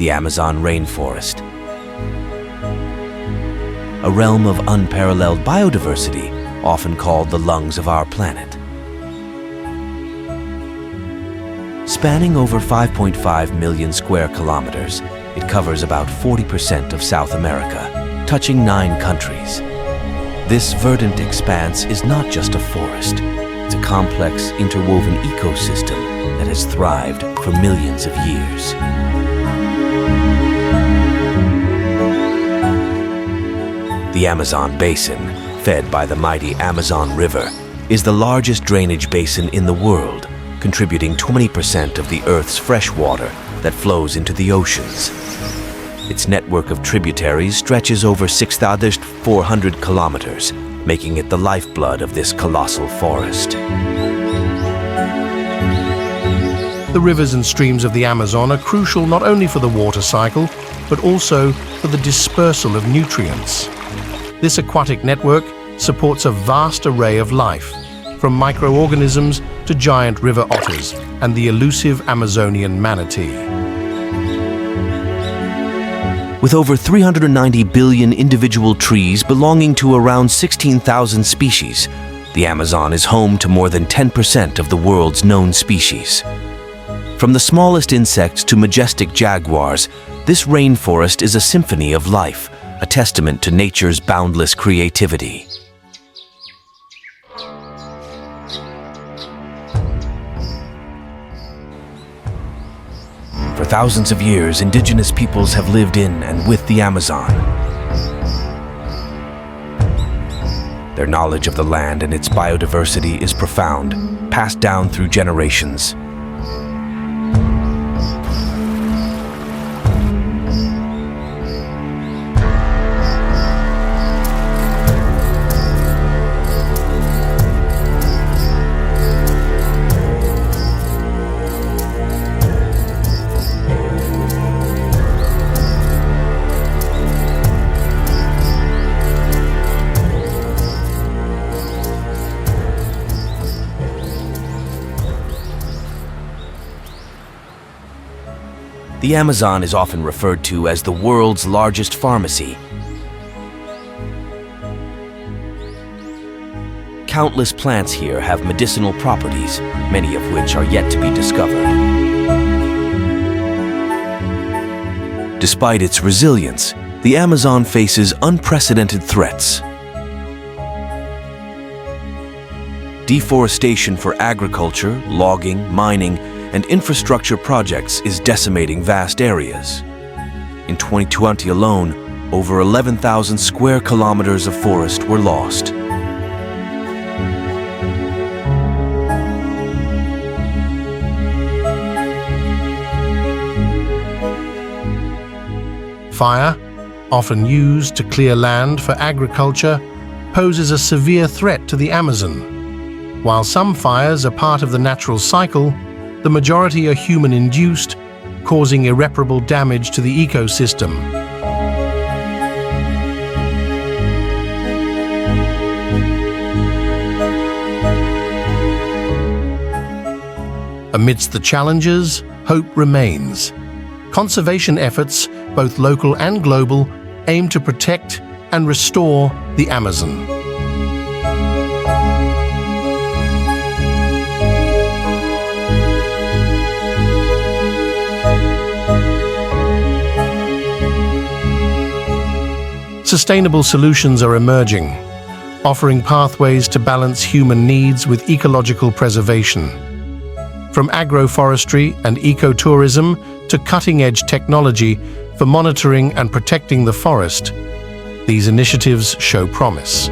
the Amazon rainforest. A realm of unparalleled biodiversity, often called the lungs of our planet. Spanning over 5.5 million square kilometers, it covers about 40% of South America, touching 9 countries. This verdant expanse is not just a forest. It's a complex, interwoven ecosystem that has thrived for millions of years. The Amazon Basin, fed by the mighty Amazon River, is the largest drainage basin in the world, contributing 20% of the Earth's fresh water that flows into the oceans. Its network of tributaries stretches over 6,400 kilometers, making it the lifeblood of this colossal forest. The rivers and streams of the Amazon are crucial not only for the water cycle, but also for the dispersal of nutrients. This aquatic network supports a vast array of life, from microorganisms to giant river otters and the elusive Amazonian manatee. With over 390 billion individual trees belonging to around 16,000 species, the Amazon is home to more than 10% of the world's known species. From the smallest insects to majestic jaguars, this rainforest is a symphony of life, a testament to nature's boundless creativity. For thousands of years, indigenous peoples have lived in and with the Amazon. Their knowledge of the land and its biodiversity is profound, passed down through generations. The Amazon is often referred to as the world's largest pharmacy. Countless plants here have medicinal properties, many of which are yet to be discovered. Despite its resilience, the Amazon faces unprecedented threats. Deforestation for agriculture, logging, mining, and infrastructure projects is decimating vast areas. In 2020 alone, over 11,000 square kilometers of forest were lost. Fire, often used to clear land for agriculture, poses a severe threat to the Amazon. While some fires are part of the natural cycle, the majority are human-induced, causing irreparable damage to the ecosystem. Amidst the challenges, hope remains. Conservation efforts, both local and global, aim to protect and restore the Amazon. Sustainable solutions are emerging, offering pathways to balance human needs with ecological preservation. From agroforestry and ecotourism to cutting-edge technology for monitoring and protecting the forest, these initiatives show promise.